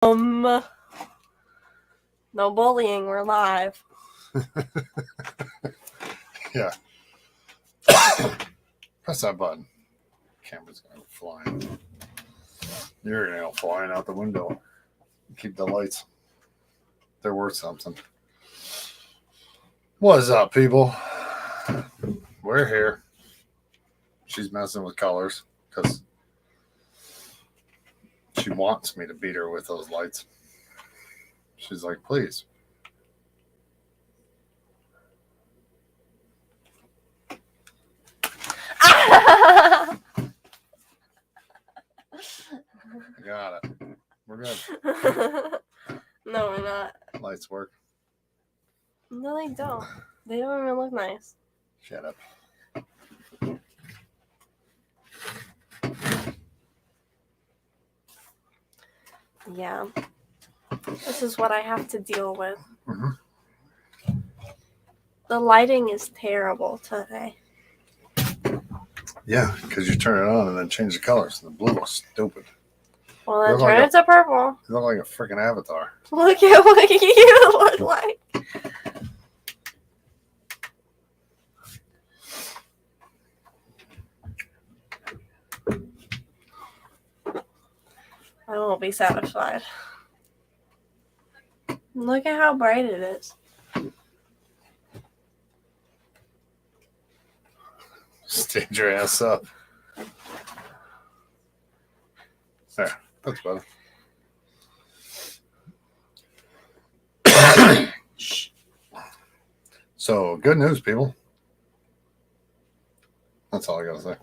No bullying, we're live. Yeah. Press that button. Camera's going to go flying. You're going to go flying out the window. Keep the lights. They're worth something. What is up, people? We're here. She's messing with colors because she wants me to beat her with those lights. She's like, please. I Got it. We're good. No, we're not. Lights work. No, they don't. They don't even look nice. Shut up. Yeah. This is what I have to deal with. Mm-hmm. The lighting is terrible today. Yeah, because you turn it on and then change the colors. The blue looks stupid. Well, then turn it to purple. You look like a freaking avatar. Look at what you look like. I won't be satisfied. Look at how bright it is. Stand your ass up. There, that's better. So, good news, people. That's all I gotta say.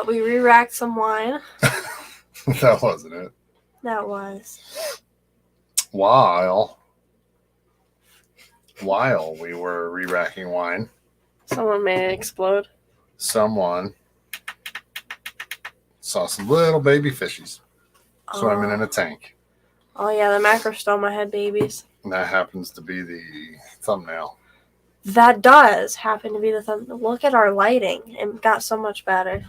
We re-racked some wine. That wasn't it. That was. While we were re-racking wine, Someone made it explode. someone saw some little baby fishies swimming in a tank. Oh yeah, the macrostoma had babies. And that happens to be the thumbnail. That does happen to be the thumbnail. Look at our lighting. It got so much better.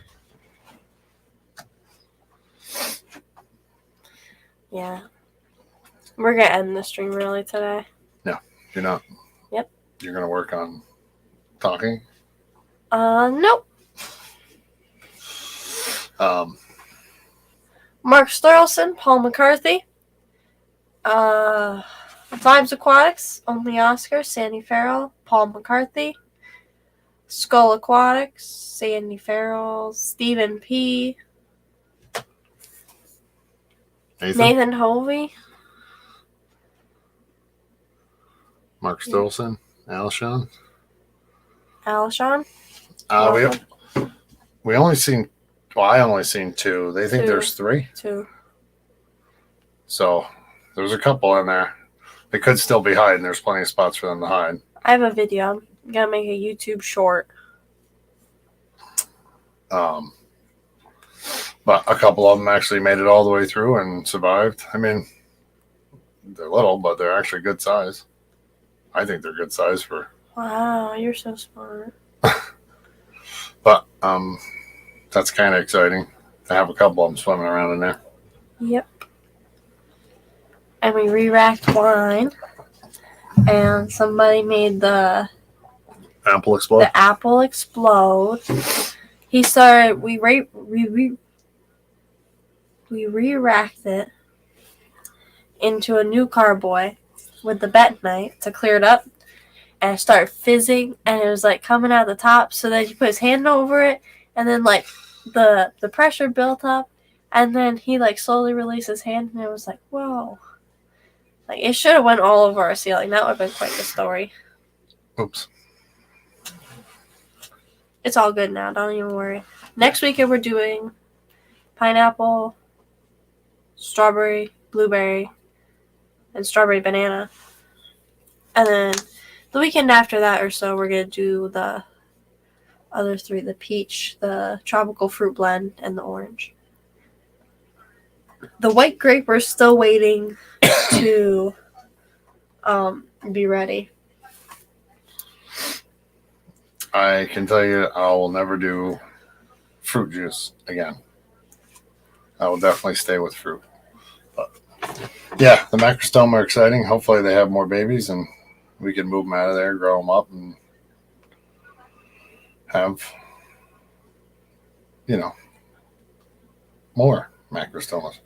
Yeah. We're going to end the stream really today. No, you're not. Yep. You're going to work on talking? Nope. Mark Sterlson, Paul McCarthy. Vibes Aquatics, Only Oscar, Sandy Farrell, Paul McCarthy. Skull Aquatics, Sandy Farrell, Stephen P. Nathan Hovey. Mark Stolson, Alshon. Alshon. We only seen, well, I only seen two. They think there's three. Two. So there's a couple in there. They could still be hiding. There's plenty of spots for them to hide. I have a video. I'm going to make a YouTube short. But a couple of them actually made it all the way through and survived. I mean, they're little, but they're actually good size. I think they're good size for. Wow, you're so smart. But that's kind of exciting to have a couple of them swimming around in there. Yep. And we re-racked wine. And somebody made the Apple explode. The apple explode. He started. We re-racked it into a new carboy with the bentonite to clear it up, and it started fizzing, and it was like coming out the top. So then he put his hand over it, and then like the pressure built up, and then he like slowly released his hand, and it was like, whoa. Like, it should have went all over our ceiling. That would have been quite the story. Oops. It's all good now. Don't even worry. Next weekend we're doing pineapple, strawberry, blueberry, and strawberry banana. And then the weekend after that or so, we're going to do the other three. The peach, the tropical fruit blend, and the orange. The white grape, we're still waiting to be ready. I can tell you I will never do fruit juice again. I will definitely stay with fruit. But Yeah, the macrostoma are exciting. Hopefully they have more babies and we can move them out of there, grow them up, and have, more macrostomas.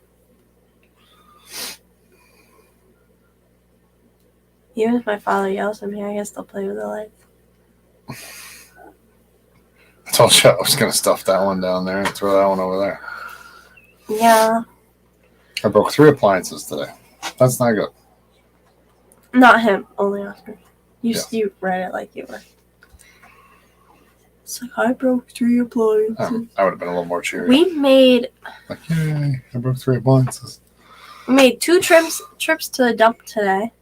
Even if my father yells at me, I can still play with the lights. I told you I was going to stuff that one down there and throw that one over there. Yeah. I broke 3 appliances today. That's not good. Not him, only Oscar. You read it like you were. It's like, I broke 3 appliances. I would have been a little more cheery. We made... Like, yay, I broke 3 appliances. We made 2 trips to the dump today.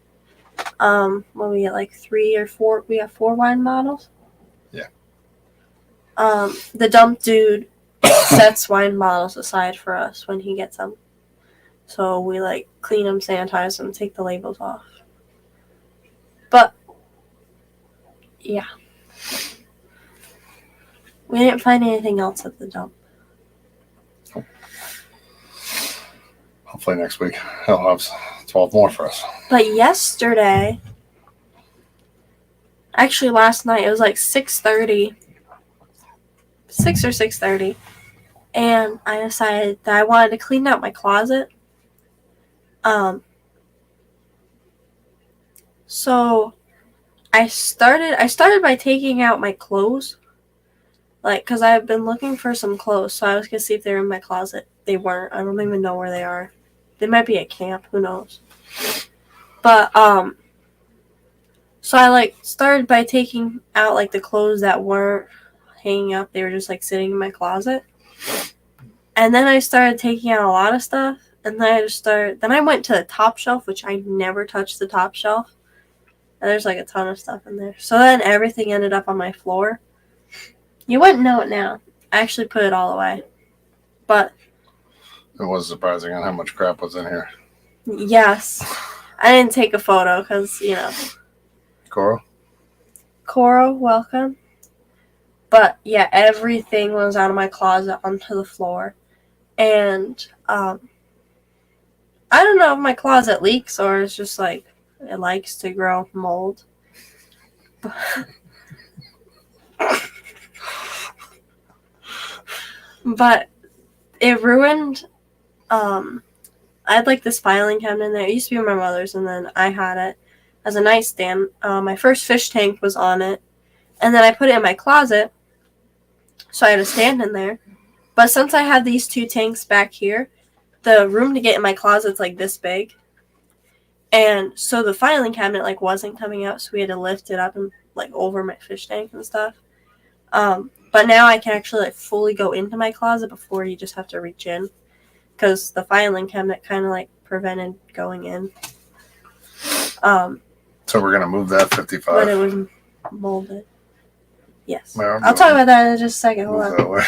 When we get like 3 or 4... We have 4 wine bottles. Yeah. The dump dude sets wine bottles aside for us when he gets them. So we like clean them, sanitize them, take the labels off. But yeah, we didn't find anything else at the dump. Hopefully next week he'll have 12 more for us. But yesterday, actually last night, it was like 6:30, 6 or 6:30, and I decided that I wanted to clean out my closet. So I started by taking out my clothes, like, because I've been looking for some clothes, so I was gonna see if they're in my closet. They weren't. I don't even know where they are. They might be at camp. Who knows? But so I like started by taking out like the clothes that weren't hanging up. They were just like sitting in my closet, and then I started taking out a lot of stuff. And then I went to the top shelf, which I never touched the top shelf. And there's like a ton of stuff in there. So then everything ended up on my floor. You wouldn't know it now. I actually put it all away. But it was surprising on how much crap was in here. Yes. I didn't take a photo because, Coro, welcome. But yeah, everything was out of my closet onto the floor. And I don't know if my closet leaks or it's just like it likes to grow mold. But it ruined. I had like this filing cabinet in there. It used to be my mother's, and then I had it as a nightstand. My first fish tank was on it, and then I put it in my closet, so I had a stand in there. But since I had these 2 tanks back here, the room to get in my closet's like this big. And so the filing cabinet like wasn't coming out, so we had to lift it up and like over my fish tank and stuff. But now I can actually like fully go into my closet before you just have to reach in, because the filing cabinet kind of like prevented going in. So we're gonna move that 55. But it was molded. Yes. I'll talk about that in just a second. Hold on.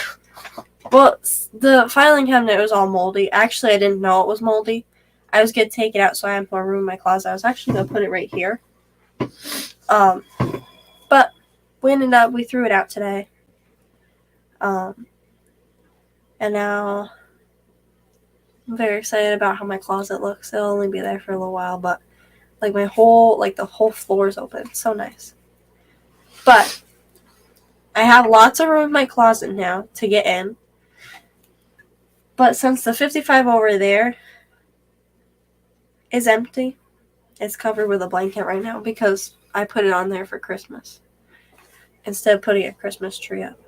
Well, the filing cabinet was all moldy. Actually, I didn't know it was moldy. I was going to take it out so I had more room in my closet. I was actually going to put it right here. But we threw it out today. And now I'm very excited about how my closet looks. It'll only be there for a little while, but like the whole floor is open. It's so nice. But I have lots of room in my closet now to get in. But since the 55 over there is empty, it's covered with a blanket right now because I put it on there for Christmas instead of putting a Christmas tree up.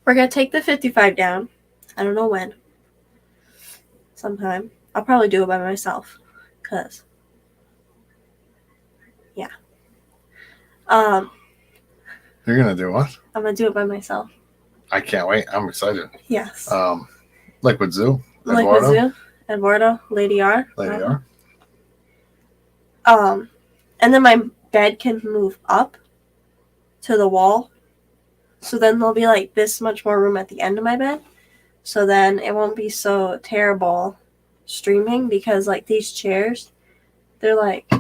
We're going to take the 55 down. I don't know when. Sometime. I'll probably do it by myself. Because, yeah. You're going to do what? I'm going to do it by myself. I can't wait. I'm excited. Yes. Liquid Zoo. Liquid Zoo. Eduardo. Lady R. Lady R. And then my bed can move up to the wall. So then there'll be like this much more room at the end of my bed. So then it won't be so terrible streaming because like these chairs, they're like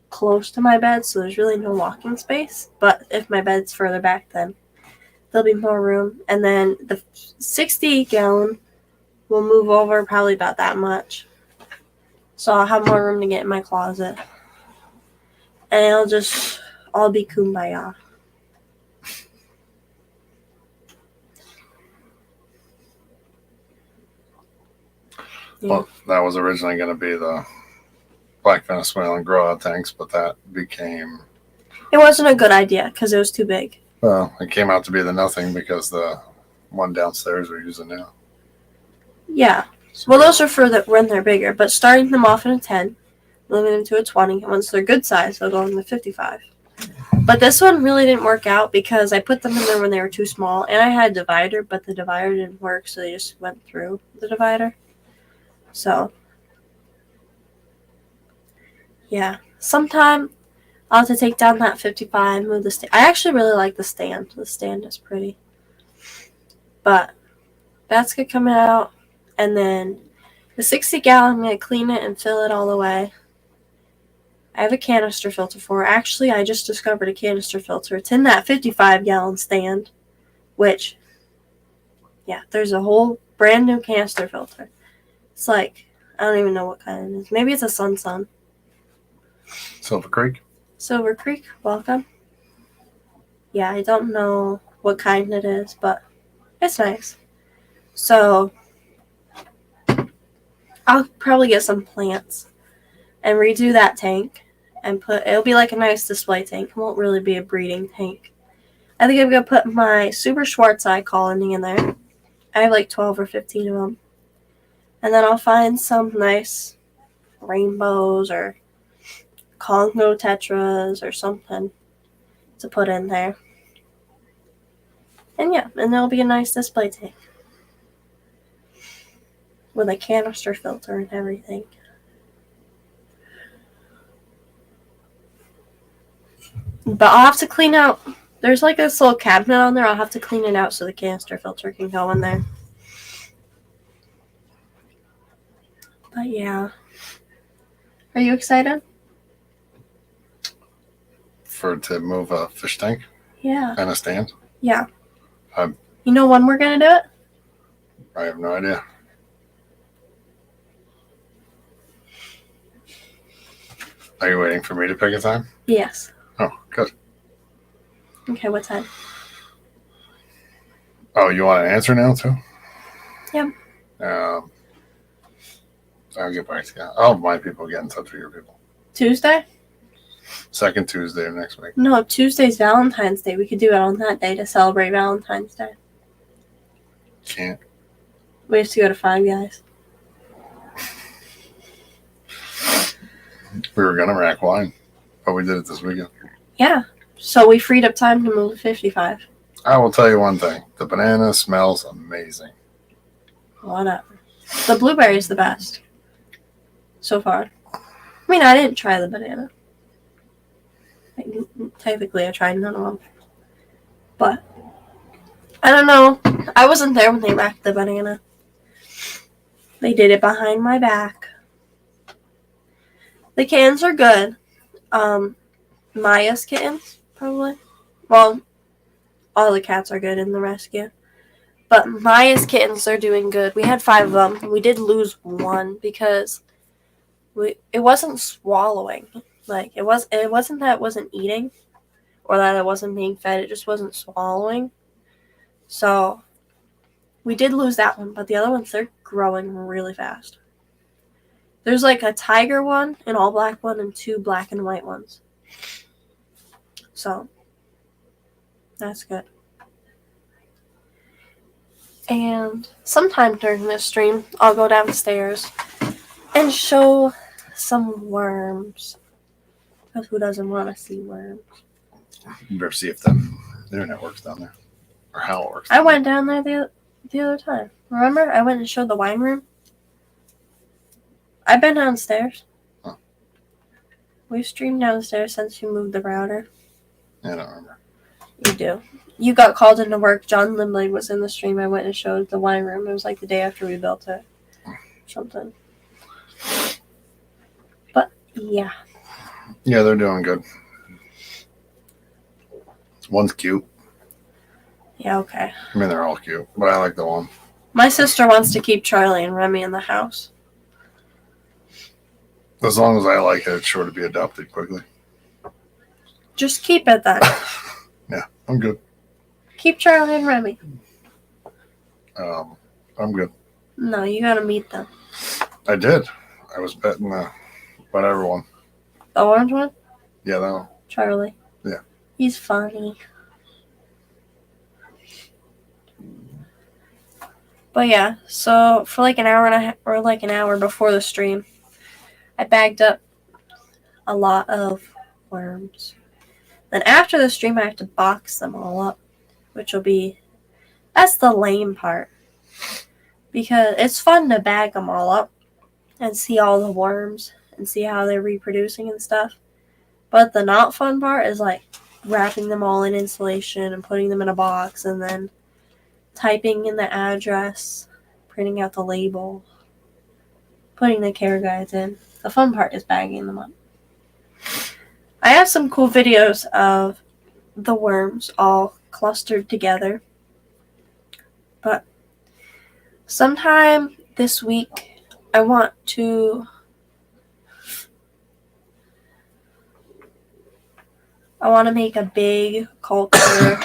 close to my bed. So there's really no walking space. But if my bed's further back, then there'll be more room. And then the 60 gallon will move over probably about that much. So I'll have more room to get in my closet. And it'll just all be kumbaya. Yeah. Well, that was originally going to be the black Venezuelan grow out tanks, but that became... It wasn't a good idea because it was too big. Well, it came out to be the nothing because the one downstairs we're using now. Yeah. Well, those are for when they're bigger, but starting them off in a 10, moving them to a 20, and once they're good size, they'll go in the 55. But this one really didn't work out because I put them in there when they were too small, and I had a divider, but the divider didn't work, so they just went through the divider. So, yeah. Sometime I'll have to take down that 55, move the stand. I actually really like the stand. The stand is pretty. But basket coming out, and then the 60-gallon, I'm going to clean it and fill it all the way. I have a canister filter for it. Actually, I just discovered a canister filter. It's in that 55-gallon stand, which, yeah, there's a whole brand new canister filter. It's like, I don't even know what kind it is. Maybe it's a Sun. Silver Creek? Silver Creek, welcome. Yeah, I don't know what kind it is, but it's nice. So, I'll probably get some plants and redo that tank and it'll be like a nice display tank. It won't really be a breeding tank. I think I'm going to put my Super Schwarzschild colony in there. I have like 12 or 15 of them. And then I'll find some nice rainbows or Congo tetras or something to put in there. And yeah, and there'll be a nice display tank with a canister filter and everything. But I'll have to clean out. There's like this little cabinet on there. I'll have to clean it out so the canister filter can go in there. But yeah. Are you excited? To move a fish tank? Yeah. And a stand? Yeah. You know when we're going to do it? I have no idea. Are you waiting for me to pick a time? Yes. Oh, good. Okay, what time? Oh, you want an answer now, too? Yep. I'll get back to you. I'll have my people get in touch with your people. Tuesday? Second Tuesday of next week. No, Tuesday's Valentine's Day. We could do it on that day to celebrate Valentine's Day. Can't. We have to go to Five Guys. We were going to rack wine, but we did it this weekend. Yeah. So we freed up time to move to 55. I will tell you one thing. The banana smells amazing. Whatever. The blueberry is the best. So far. I mean, I didn't try the banana. Technically, I tried none of them. But, I don't know. I wasn't there when they racked the banana. They did it behind my back. The kittens are good. Maya's kittens, probably. Well, all the cats are good in the rescue. But Maya's kittens are doing good. We had 5 of them. We did lose one because it wasn't swallowing. Like, it wasn't that it wasn't eating or that it wasn't being fed. It just wasn't swallowing. So, we did lose that one. But the other ones, they're growing really fast. There's like a tiger one, an all black one, and 2 black and white ones. So, that's good. And sometime during this stream, I'll go downstairs and show some worms. Because who doesn't want to see worms? You better see if the internet works down there. Or how it works. I went down there the other time. Remember? I went and showed the wine room. I've been downstairs. Huh. We've streamed downstairs since you moved the router. I don't remember. You do. You got called into work. John Lindley was in the stream. I went and showed the wine room. It was like the day after we built it. Something. But, yeah. Yeah, they're doing good. One's cute. Yeah, okay. I mean, they're all cute, but I like the one. My sister wants to keep Charlie and Remy in the house. As long as I like it, it's sure to be adopted quickly. Just keep it then. Yeah, I'm good. Keep Charlie and Remy. I'm good. No, you gotta meet them. I did. I was betting whatever one. The orange one? Yeah, that one. Charlie. Yeah. He's funny. But yeah, so for like an hour and a half, or like an hour before the stream, I bagged up a lot of worms. Then after the stream, I have to box them all up, which will be, that's the lame part. Because it's fun to bag them all up and see all the worms and see how they're reproducing and stuff. But the not fun part is like wrapping them all in insulation and putting them in a box and then typing in the address, printing out the label, putting the care guides in. The fun part is bagging them up. I have some cool videos of the worms all clustered together. But sometime this week, I want to make a big culture.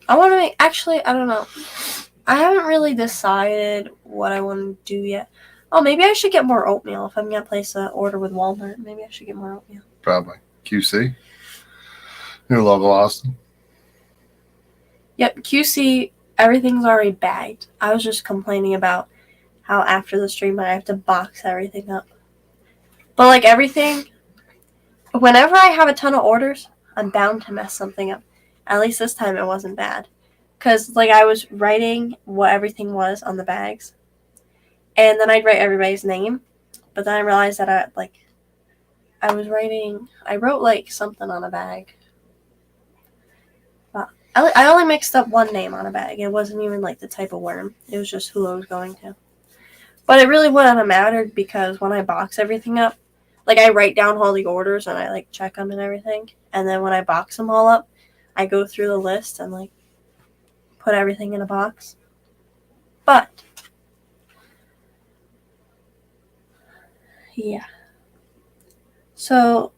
I don't know. I haven't really decided what I want to do yet. Oh, maybe I should get more oatmeal if I'm going to place an order with Walmart. Maybe I should get more oatmeal. Probably. QC. New logo, Austin. Yep, QC, everything's already bagged. I was just complaining about how after the stream I have to box everything up. But like everything, whenever I have a ton of orders, I'm bound to mess something up. At least this time it wasn't bad. Because like I was writing what everything was on the bags. And then I'd write everybody's name. But then I realized that I wrote like something on a bag. But I only mixed up one name on a bag. It wasn't even like the type of worm. It was just who I was going to. But it really wouldn't have mattered because when I box everything up, like I write down all the orders and I like check them and everything. And then when I box them all up, I go through the list and like put everything in a box. But yeah. So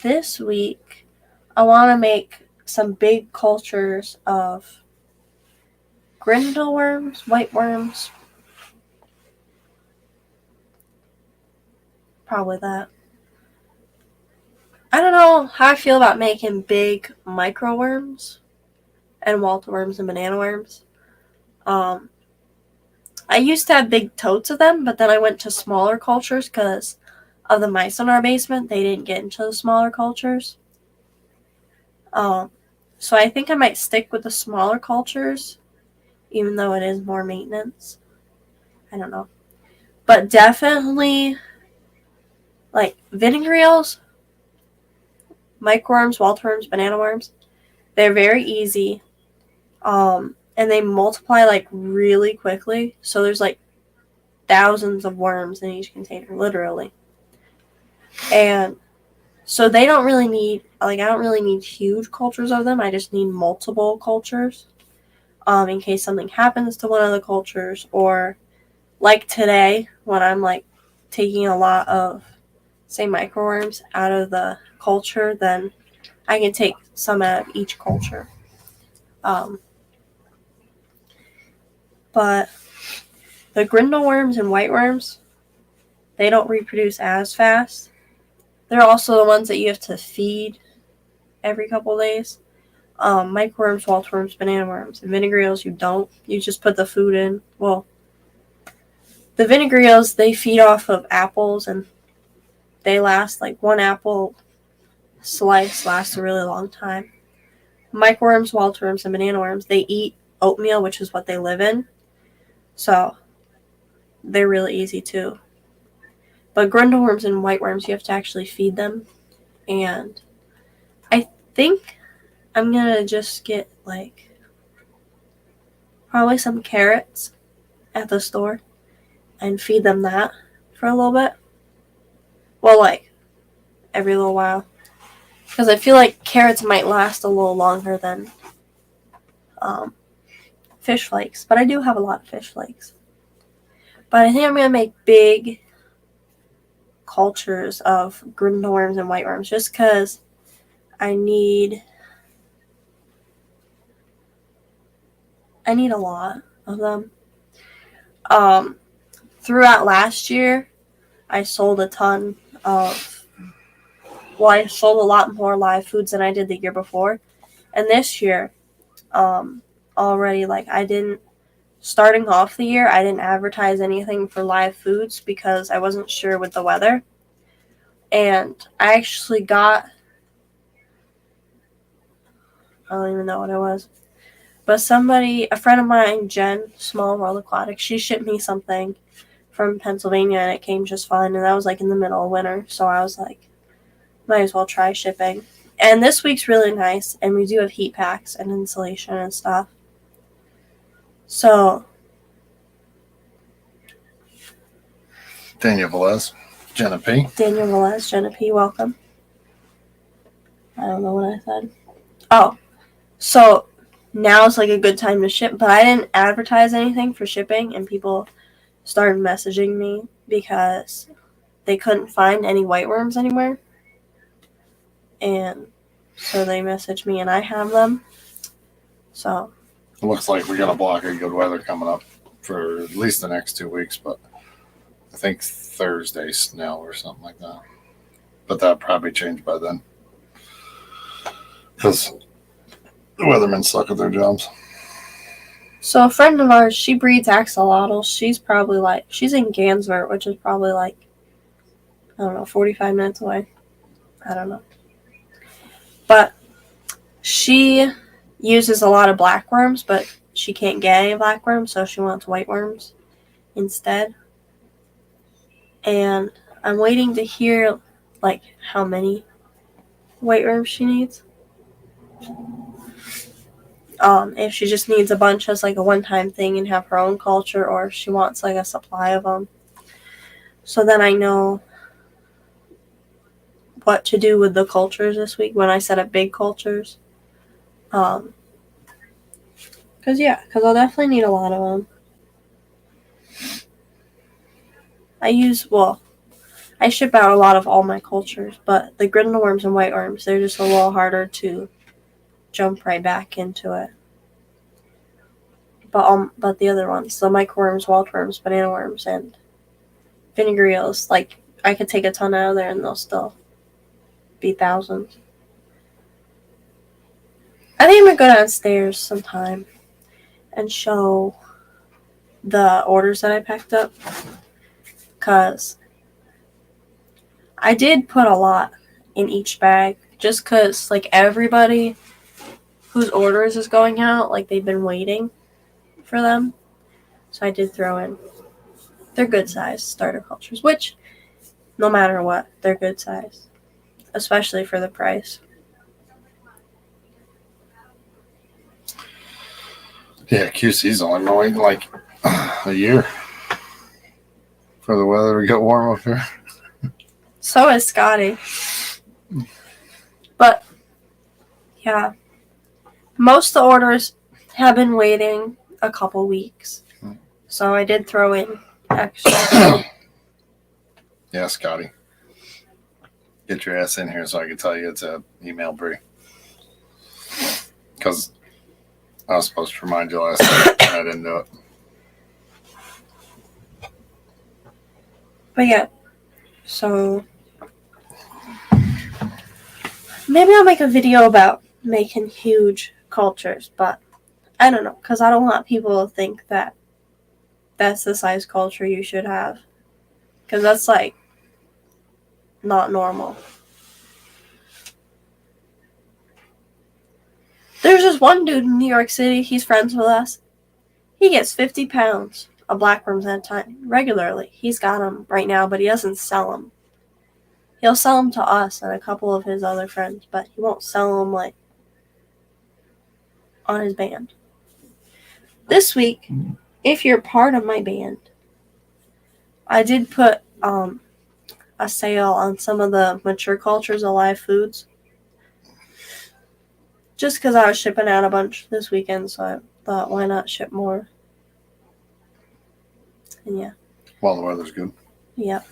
this week I want to make some big cultures of grindle worms, white worms. Probably that. I don't know how I feel about making big micro worms and Walter worms and banana worms. I used to have big totes of them, but then I went to smaller cultures because of the mice in our basement. They didn't get into the smaller cultures. So I think I might stick with the smaller cultures, even though it is more maintenance. I don't know. But definitely, like, vinegar eels, microworms, Walter worms, banana worms, they're very easy. And they multiply, like, really quickly. So there's, like, thousands of worms in each container, literally. And so they don't really need, like, I don't really need huge cultures of them. I just need multiple cultures in case something happens to one of the cultures. Or, like today, when I'm, like, taking a lot of, say, microworms out of the culture, then I can take some out of each culture. But the grindle worms and white worms, they don't reproduce as fast. They're also the ones that you have to feed every couple days. Microworms, Walter worms, banana worms, and vinegar eels, you don't. You just put the food in. Well, the vinegar eels, they feed off of apples, and they last, like, one apple slice lasts a really long time. Microworms, Walter worms, and banana worms, they eat oatmeal, which is what they live in. So they're really easy too. But grindle worms and white worms, you have to actually feed them. And I think I'm going to just get, like, probably some carrots at the store and feed them that for a little bit. Well, like, every little while. Because I feel like carrots might last a little longer than fish flakes. But I do have a lot of fish flakes. But I think I'm going to make big cultures of grindleworms and whiteworms just because I need a lot of them. Throughout last year, I sold a ton of, I sold a lot more live foods than I did the year before. And this year, already, like, starting off the year, I didn't advertise anything for live foods because I wasn't sure with the weather. And I actually got, I don't even know what it was, but a friend of mine, Jen, Small World Aquatics, she shipped me something from Pennsylvania and it came just fine. And that was like in the middle of winter. So I was like, might as well try shipping. And this week's really nice. And we do have heat packs and insulation and stuff. So. Daniel Velez, Jenna P. Daniel Velez, Jenna P, welcome. I don't know what I said. Oh, so now it's like a good time to ship, but I didn't advertise anything for shipping, and people started messaging me because they couldn't find any whiteworms anywhere. And so they messaged me, and I have them. So. It looks like we got a block of good weather coming up for at least the next 2 weeks, but I think Thursday snow or something like that. But that'll probably change by then. Because the weathermen suck at their jobs. So a friend of ours, she breeds axolotls. She's in Gansvert, which is probably like, I don't know, 45 minutes away. I don't know. But she uses a lot of blackworms, but she can't get any blackworms, so she wants whiteworms instead. And I'm waiting to hear, like, how many whiteworms she needs. If she just needs a bunch as, like, a one-time thing and have her own culture, or if she wants, like, a supply of them. So then I know what to do with the cultures this week when I set up big cultures. Because I'll definitely need a lot of them. I ship out a lot of all my cultures, but the grindleworms and whiteworms, they're just a little harder to jump right back into it. But the other ones, the microworms, wildworms, banana worms, and vinegar eels, like, I could take a ton out of there and they'll still be thousands. I think I'm going to go downstairs sometime and show the orders that I packed up, because I did put a lot in each bag, just because, like, everybody whose orders is going out, like, they've been waiting for them. So I did throw in. They're good size starter cultures, which, no matter what, they're good size, especially for the price. Yeah, QC's only waiting like a year for the weather to get warm up here. So is Scotty. But, yeah. Most of the orders have been waiting a couple weeks. So I did throw in extra. Yeah, Scotty. Get your ass in here so I can tell you it's a email Brie. Because I was supposed to remind you last night and I didn't do it. But yeah. So maybe I'll make a video about making huge cultures, but I don't know, because I don't want people to think that that's the size culture you should have, because that's, like, not normal. There's this one dude in New York City, he's friends with us. He gets 50 pounds of blackworms at a time, regularly. He's got them right now, but he doesn't sell them. He'll sell them to us and a couple of his other friends, but he won't sell them, like, on his band. This week, if you're part of my band, I did put a sale on some of the mature cultures of live foods. Just because I was shipping out a bunch this weekend, so I thought, why not ship more? And yeah. while the weather's good. Yep.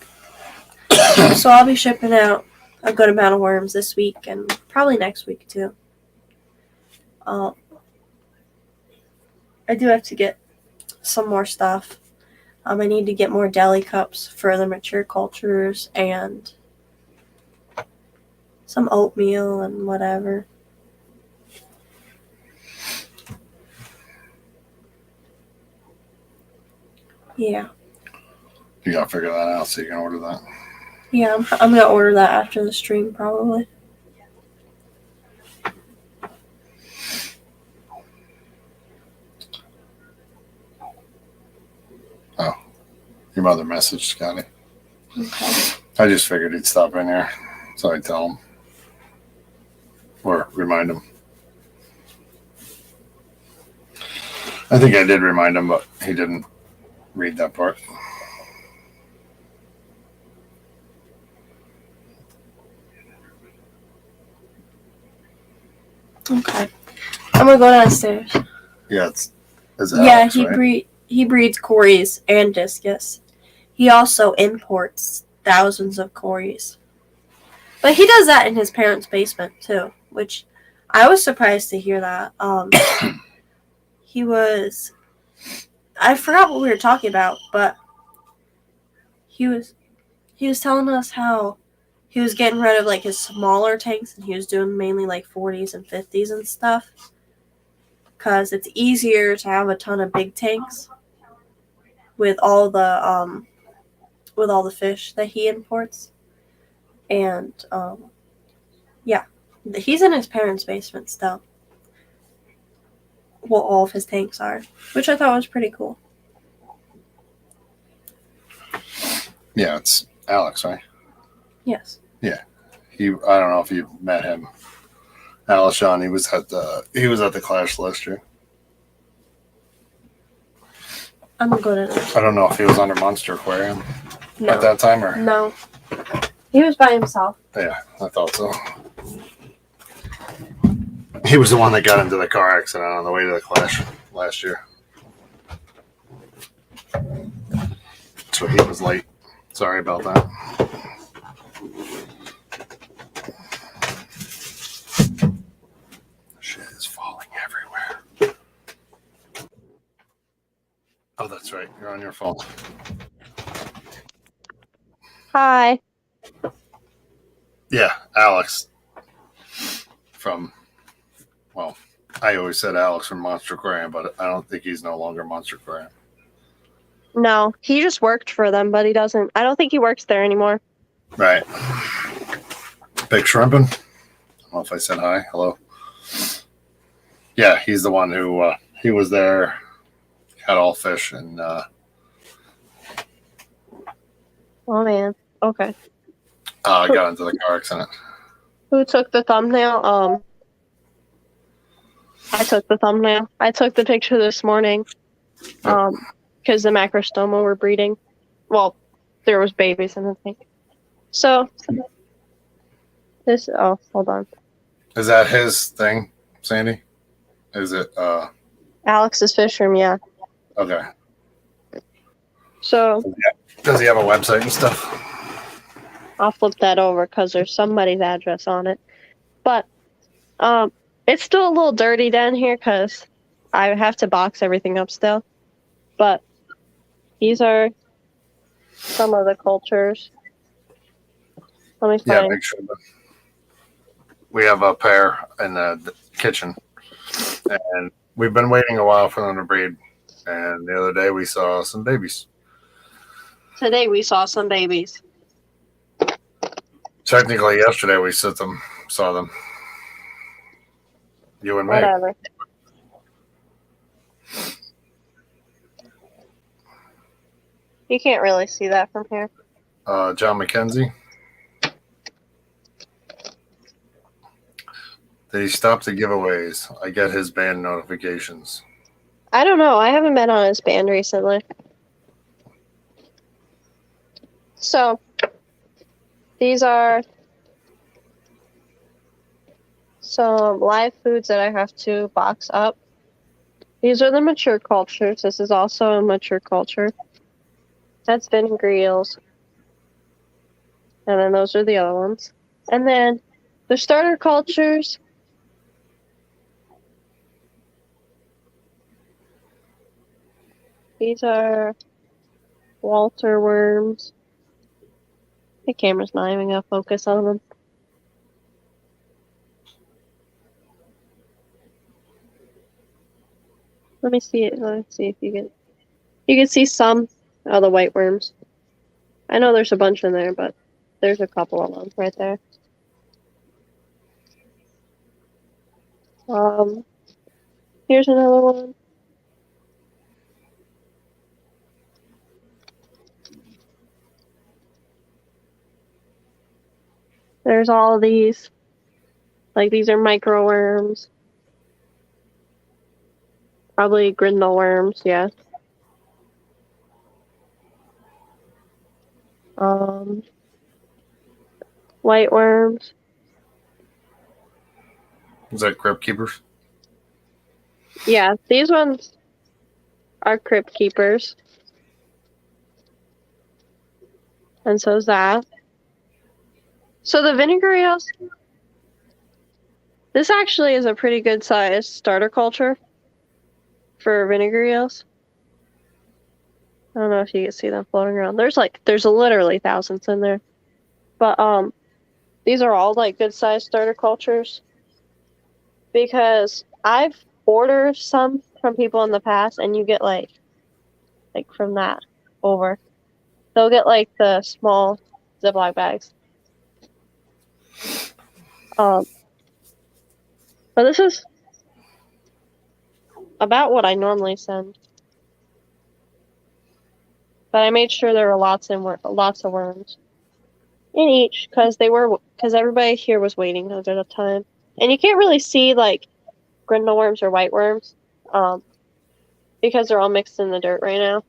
So I'll be shipping out a good amount of worms this week and probably next week too. I do have to get some more stuff. I need to get more deli cups for the mature cultures and some oatmeal and whatever. Yeah. You gotta figure that out so you can order that. Yeah, I'm gonna order that after the stream probably. Oh, your mother messaged Scotty. Okay. I just figured he'd stop in here, so I'd tell him or remind him. I think I did remind him, but he didn't read that part. Okay. I'm gonna go downstairs. Yeah, it's Yeah, Alex, right? he breeds Corys and Discus. He also imports thousands of Corys. But he does that in his parents' basement too, which I was surprised to hear that. I forgot what we were talking about, but he was telling us how he was getting rid of like his smaller tanks and he was doing mainly like 40s and 50s and stuff. Because it's easier to have a ton of big tanks with all the fish that he imports. And yeah, he's in his parents' basement still. Well, all of his tanks are, which I thought was pretty cool. Yeah, it's Alex, right? Yes. Yeah. I don't know if you met him. Alishon, he was at the Clash last year. I'm good at it. I don't know if he was under Monster Aquarium No. at that time or No. He was by himself. Yeah, I thought so. He was the one that got into the car accident on the way to the Clash last year. So he was late. Sorry about that. Shit is falling everywhere. Oh, that's right. You're on your phone. Hi. Yeah, Alex from, well, I always said Alex from Monster Aquarium, but I don't think he's no longer Monster Aquarium. No, he just worked for them, but he doesn't. I don't think he works there anymore. Right. Big Shrimpin'. I don't know if I said hi. Hello. Yeah, he's the one who he was there, had all fish, and Oh man. Okay. got into the car accident. Who took the thumbnail? I took the thumbnail. I took the picture this morning. Because the macrostoma were breeding. Well, there was babies in the tank. So this. Oh, hold on. Is that his thing, Sandy? Is it? Alex's fish room. Yeah. Okay. So Does he have a website and stuff? I'll flip that over because there's somebody's address on it. But it's still a little dirty down here because I have to box everything up still. But these are some of the cultures. Let me Yeah, find. make sure. We have a pair in the kitchen, and we've been waiting a while for them to breed. And the other day we saw some babies. Today we saw some babies. Technically, yesterday we saw them. You and me. Whatever. You can't really see that from here. John McKenzie. Did he stop the giveaways? I get his band notifications. I don't know. I haven't been on his band recently. So, these are some live foods that I have to box up. These are the mature cultures. This is also a mature culture. That's vinegar eels. And then those are the other ones. And then the starter cultures. These are Walter worms. The camera's not even gonna focus on them. Let me see it. Let's see if you can see some of the white worms. I know there's a bunch in there, but there's a couple of them right there. Here's another one. There's all of these. Like, these are micro worms. Probably grindle worms, yeah. White worms. Is that Crypt Keepers? Yeah, these ones are crypt keepers. And so is that. So the vinegar eels, this actually is a pretty good size starter culture for vinegar eels. I don't know if you can see them floating around. There's literally thousands in there. But these are all like good size starter cultures. Because I've ordered some from people in the past and you get like from that over. They'll get like the small Ziploc bags. But this is about what I normally send. But I made sure there were lots of worms in each because everybody here was waiting a bit of time, and you can't really see like grindle worms or white worms, because they're all mixed in the dirt right now.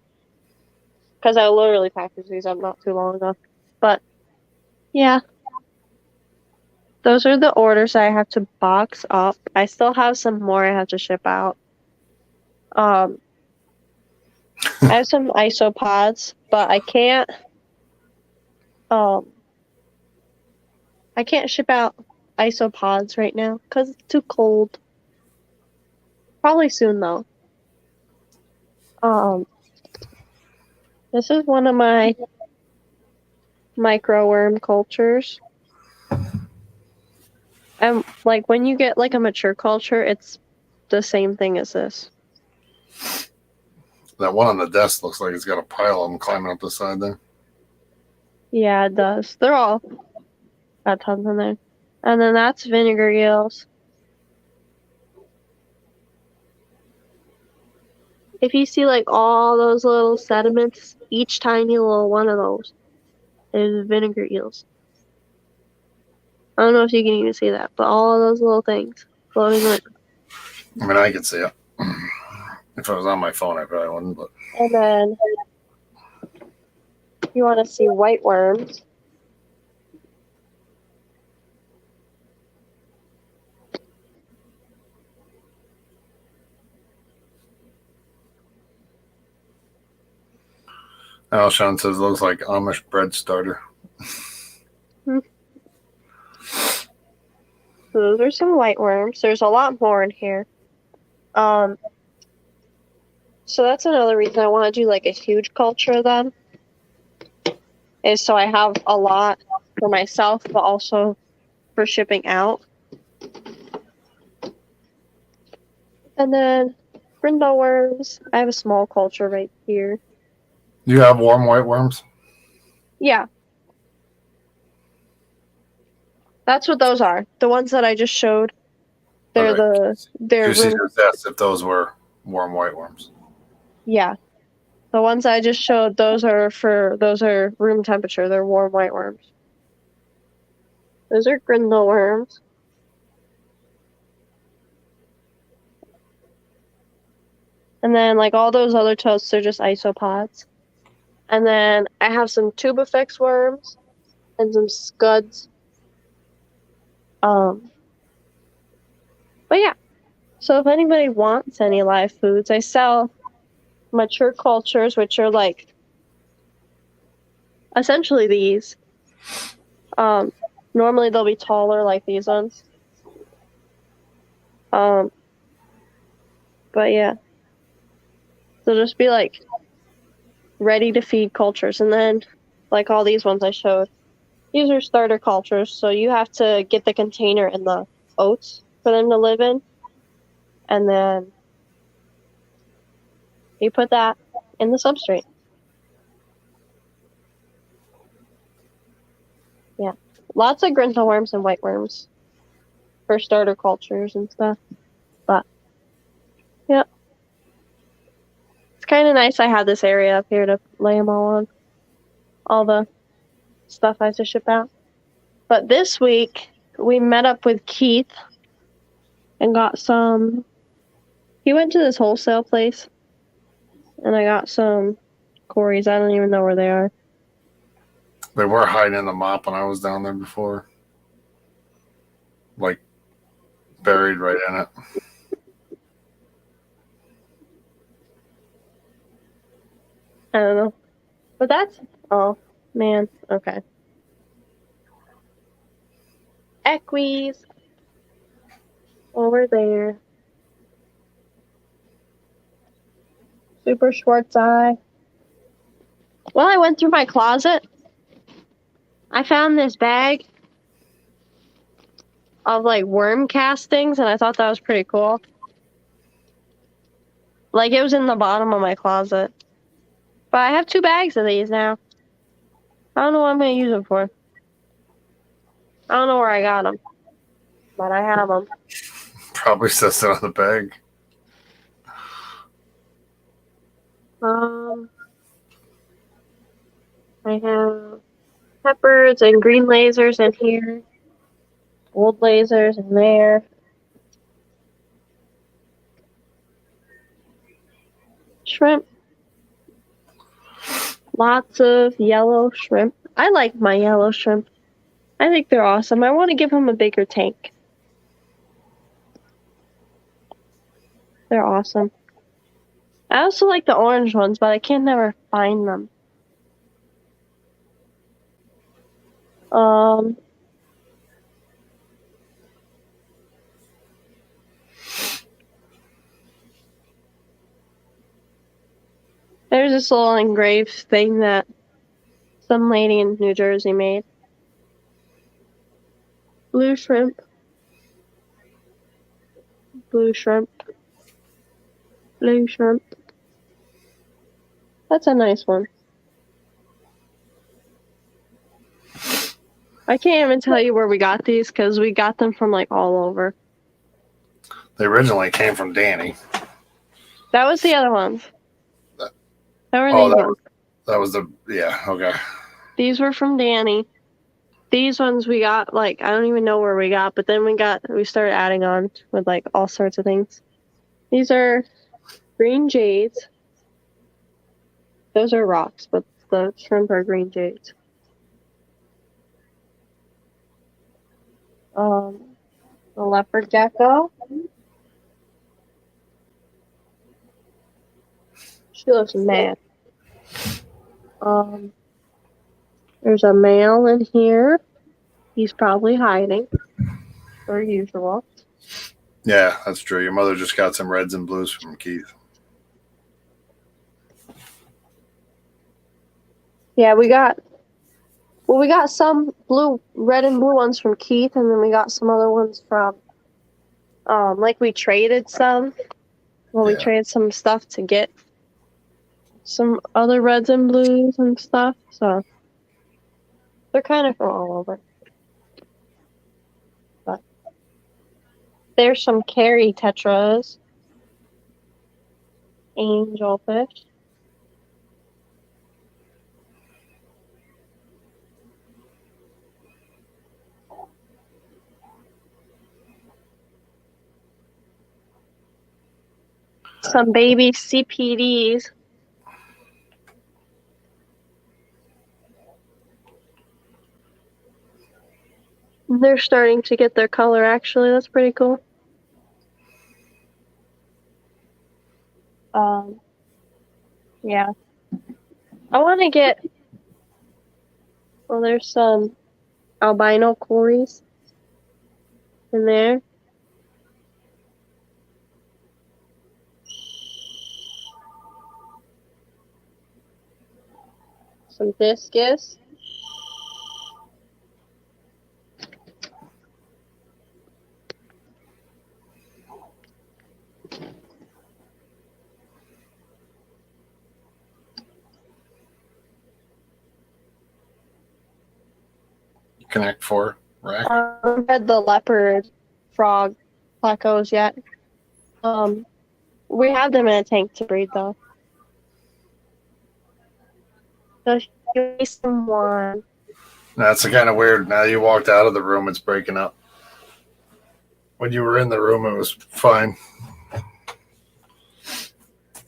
Because I literally packaged these up not too long ago, but yeah. Those are the orders I have to box up. I still have some more I have to ship out. I have some isopods, but I can't ship out isopods right now because it's too cold. Probably soon though. This is one of my micro worm cultures. And like when you get like a mature culture, it's the same thing as this. That one on the desk looks like it's got a pile of them climbing up the side there. Yeah, it does. They're all got tons in there. And then that's vinegar eels. If you see like all those little sediments, each tiny little one of those is vinegar eels. I don't know if you can even see that, but all of those little things floating like. I mean, I could see it. If I was on my phone, I probably wouldn't. But And then you want to see white worms. Sean says looks like Amish bread starter. So those are some white worms. There's a lot more in here. So that's another reason I want to do like a huge culture of them. Is so I have a lot for myself, but also for shipping out. And then brindle worms. I have a small culture right here. You have warm white worms? Yeah. That's what those are. The ones that I just showed. They're Okay. they're Juicy just asked if those were warm white worms. Yeah. The ones I just showed, those are room temperature. They're warm white worms. Those are grindle worms. And then like all those other toasts are just isopods. And then I have some tubifex worms and some scuds. But yeah. So if anybody wants any live foods, I sell mature cultures, which are like essentially these. Normally they'll be taller like these ones. But yeah. They'll just be like ready to feed cultures. And then like all these ones I showed, these are starter cultures, so you have to get the container and the oats for them to live in. And then you put that in the substrate. Yeah. Lots of grintle worms and white worms for starter cultures and stuff. But yeah. It's kind of nice I have this area up here to lay them all on. All the stuff I have to ship out. But this week, we met up with Keith and got some. He went to this wholesale place, and I got some Corey's. I don't even know where they are. They were hiding in the mop when I was down there before. Like, buried right in it. I don't know. But that's. Oh, man. Okay. Equis. Over there. Super Schwartz Eye. Well, I went through my closet. I found this bag of like worm castings, and I thought that was pretty cool. Like it was in the bottom of my closet. But I have 2 bags of these now. I don't know what I'm going to use them for. I don't know where I got them. But I have them. Probably says it on the bag. I have peppers and green lasers in here. Gold lasers in there. Shrimp. Lots of yellow shrimp. I like my yellow shrimp. I think they're awesome. I want to give them a bigger tank. They're awesome. I also like the orange ones, but I can never find them. There's this little engraved thing that some lady in New Jersey made. Blue shrimp. Blue shrimp. Blue shrimp. That's a nice one. I can't even tell you where we got these because we got them from like all over. They originally came from Danny. That was the other ones. That were Oh, these ones. that was the, yeah, okay. These were from Danny. These ones we got, like, I don't even know where we got, but then we started adding on with, like, all sorts of things. These are green jades. Those are rocks, but the shrimp are green jades. The leopard gecko. She looks mad. There's a male in here. He's probably hiding, per usual. Yeah, that's true. Your mother just got some reds and blues from Keith. Yeah, we got some red and blue ones from Keith, and then we got some other ones from, like we traded some. Well, we traded some stuff to get some other reds and blues and stuff, so they're kind of from all over. But there's some Carry tetras. Angelfish. Some baby CPDs. They're starting to get their color, actually. That's pretty cool. Yeah. I want to get Well, there's some albino cories in there. Some discus. Connect 4 rack. I haven't had the leopard frog plecos yet. We have them in a tank to breed though. So give me some one. That's kind of weird. Now you walked out of the room, it's breaking up. When you were in the room, it was fine.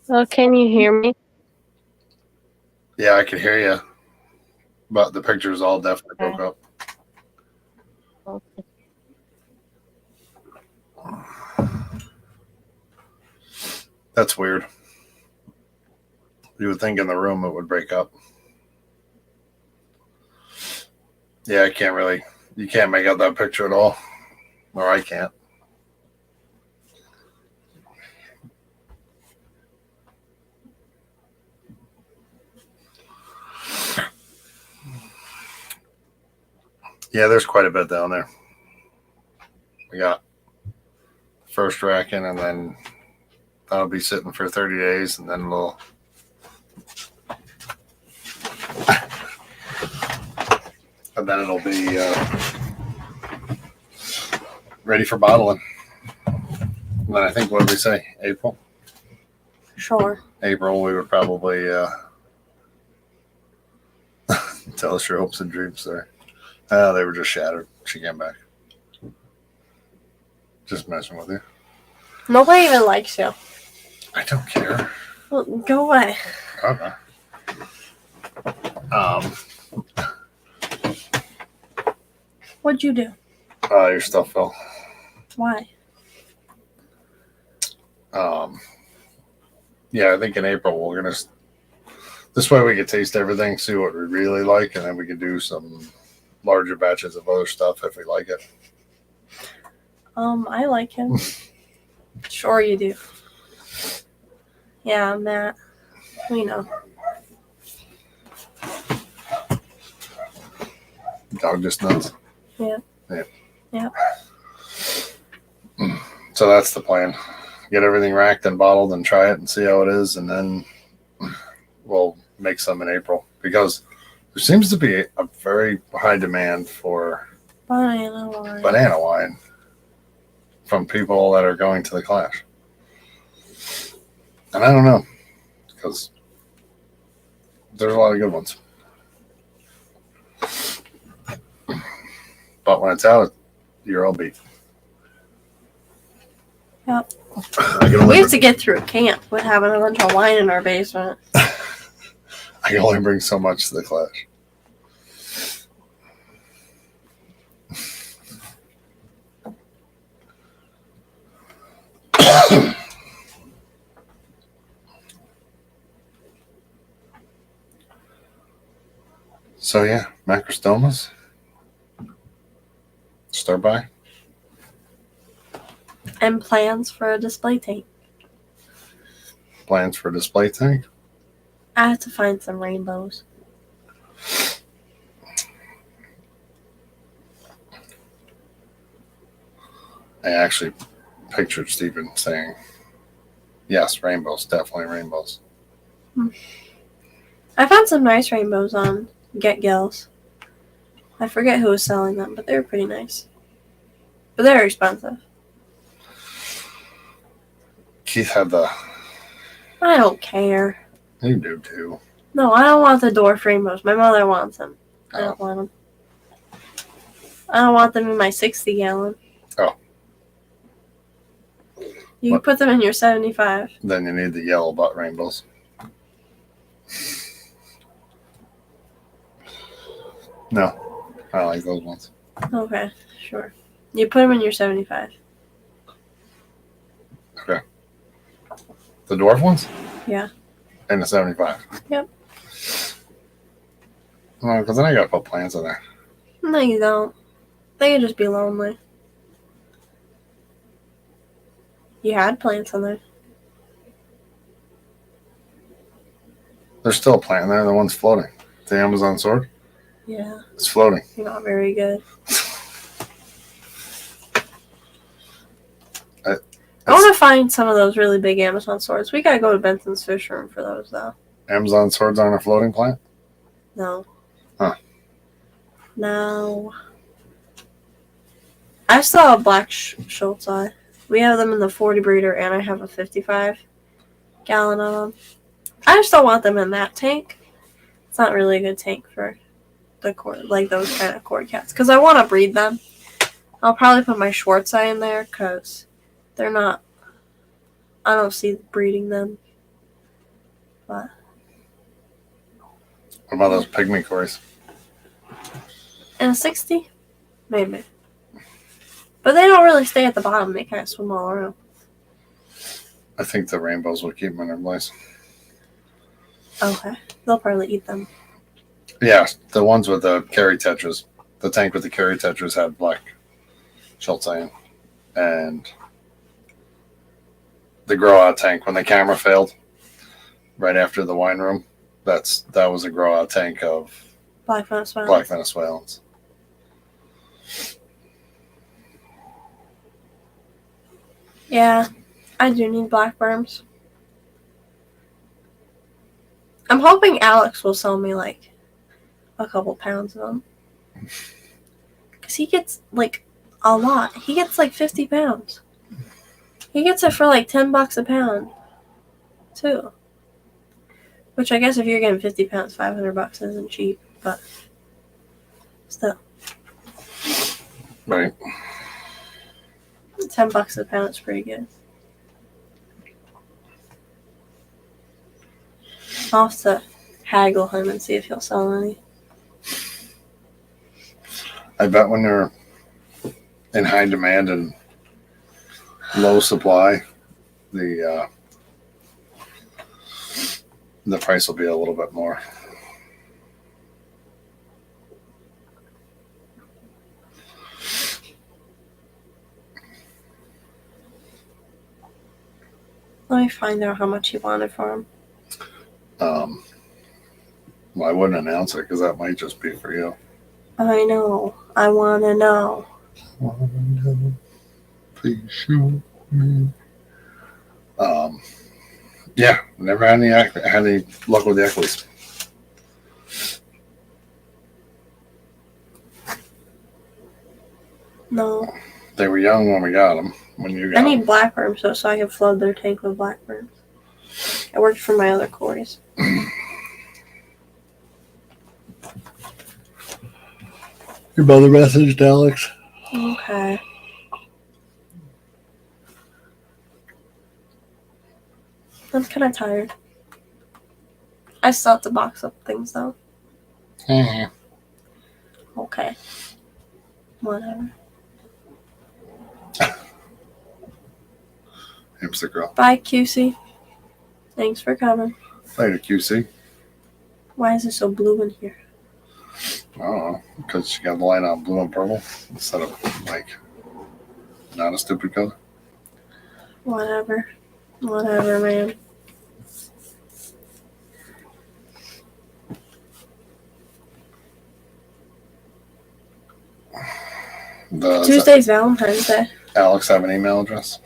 Oh, can you hear me? Yeah, I could hear you. But the pictures all definitely broke up. Okay. That's weird. You would think in the room it would break up. Yeah, I can't really. You can't make out that picture at all. Or I can't. Yeah, there's quite a bit down there. We got first rack in, and then that'll be sitting for 30 days, and then we'll. And then it'll be ready for bottling. And then I think, what did we say? April? Sure. April, we would probably tell us your hopes and dreams there. They were just shattered. She came back. Just messing with you. Nobody even likes you. I don't care. Well, go away. Okay. What'd you do? Your stuff fell. Why? Yeah, I think in April we're gonna. This way we can taste everything, see what we really like, and then we can do some larger batches of other stuff if we like it. I like him. Sure you do. Yeah, Matt. We know. Dog just nuts. Yeah. Yeah. Yeah. So that's the plan. Get everything racked and bottled and try it and see how it is, and then we'll make some in April because there seems to be a very high demand for banana wine from people that are going to the Clash. And I don't know, because there's a lot of good ones. But when it's out, you're all beat. Yep. I can We only have to get through camp with having a bunch of wine in our basement. I can only bring so much to the Clash. So yeah, macrostomas. Start by. And plans for a display tank. Plans for display tank. I have to find some rainbows. I actually pictured Stephen saying, yes, rainbows, definitely rainbows. I found some nice rainbows on Get Gills. I forget who was selling them, but they were pretty nice. But they're expensive. Keith had the. I don't care. You do too. No, I don't want the dwarf rainbows. My mother wants them. I don't want them. I don't want them in my 60 gallon. Oh. You can put them in your 75. Then you need the yellow butt rainbows. No, I like those ones. Okay, sure. You put them in your 75. Okay. The dwarf ones? Yeah. And the 75. Yep. Well, because then I gotta put plants in there. No, you don't. They could just be lonely. You had plants in there. There's still a plant in there. The one's floating. The Amazon sword. Yeah, It's floating. you're not very good. I want to find some of those really big Amazon swords. We gotta go to Benson's fish room for those, though. Amazon swords aren't a floating plant? No. Huh. No. I saw a black Schultz eye. We have them in the 40 breeder, and I have a 55 gallon of them. I just don't want them in that tank. It's not really a good tank for the cord, like those kind of cord cats. Because I want to breed them. I'll probably put my Schwartz eye in there because they're not. I don't see breeding them. But What about those pygmy cories? in a 60, maybe. But they don't really stay at the bottom. They kind of swim all around. I think the rainbows will keep them in their place. Okay, they'll probably eat them. Yeah, the ones with the carry tetras. The tank with the carry tetras had black Schultz in. And the grow out tank, when the camera failed right after the wine room, that was a grow out tank of Black Venezuela. black Venezuelans. Yeah, I do need black worms. I'm hoping Alex will sell me like a couple pounds of them. Because he gets like a lot. He gets like 50 pounds. He gets it for like $10 a pound, too. Which I guess if you're getting 50 pounds, $500 isn't cheap, but still. Right. $10 a pound is pretty good. I'll have to haggle him and see if he'll sell any. I bet when they're in high demand and low supply, the price will be a little bit more. Let me find out how much he wanted for him. Well, I wouldn't announce it because that might just be for you. I know. I want to know. Please show me. Yeah, never had any luck with the Eccles. No. They were young when we got them. When you got I them. need black worms so I can flood their tank with black worms. I worked for my other quarries. Your mother messaged Alex. Okay. I'm kind of tired. I still have to box up things though. Okay. Whatever. Hamster girl. Bye, QC. Thanks for coming. Later, QC. Why is it so blue in here? I don't know. Because she got the line on blue and purple instead of, like, not a stupid color. Whatever. Whatever, man. Tuesday's Valentine's Day. Alex have an email address?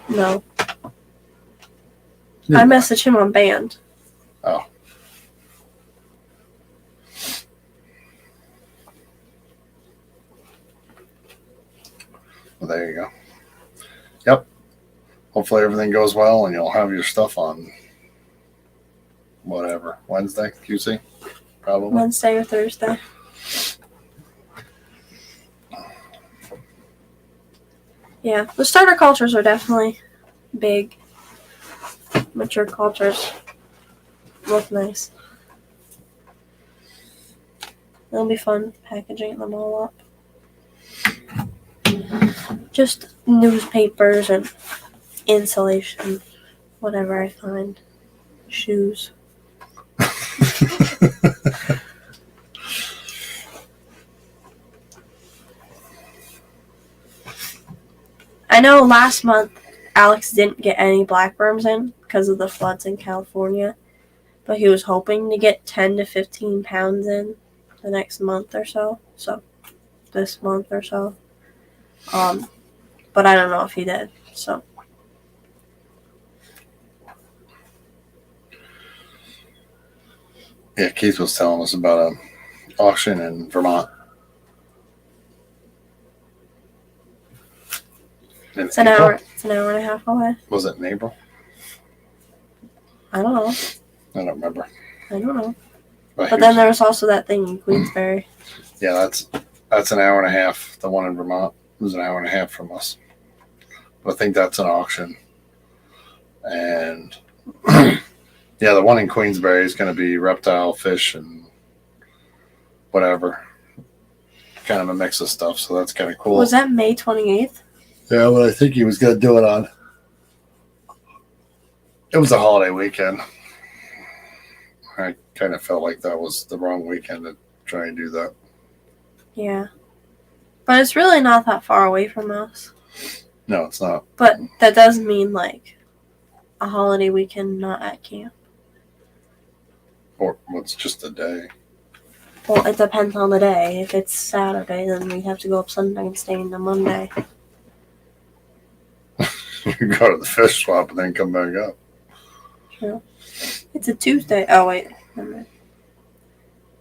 No. Yeah. I messaged him on Band. Oh. Well, there you go. Yep. Hopefully everything goes well and you'll have your stuff on whatever. Wednesday, QC? Probably. Wednesday or Thursday. Yeah, the starter cultures are definitely big. Mature cultures look nice. It'll be fun packaging them all up. Just newspapers and insulation, whatever I find. Shoes. I know last month Alex didn't get any blackworms in because of the floods in California, but he was hoping to get 10 to 15 pounds in the next month or so. So, this month or so. But I don't know if he did. So, Yeah, Keith was telling us about an auction in Vermont. In it's an April? hour. It's an hour and a half away. Was it in April? I don't know. I don't remember. I don't know. But But then there was also that thing in Queensbury. yeah, that's an hour and a half. The one in Vermont was an hour and a half from us. But I think that's an auction. And yeah, the one in Queensbury is going to be reptile, fish, and whatever. Kind of a mix of stuff. So that's kind of cool. Was that May 28th? Yeah, but I think he was going to do it on. It was a holiday weekend. I kind of felt like that was the wrong weekend to try and do that. Yeah. But it's really not that far away from us. No, it's not. But that does mean, like, a holiday weekend not at camp. Or it's just a day. Well, it depends on the day. If it's Saturday, then we have to go up Sunday and stay into Monday. You go to the fish swap and then come back up. True. It's a Tuesday. Oh, wait. Never mind.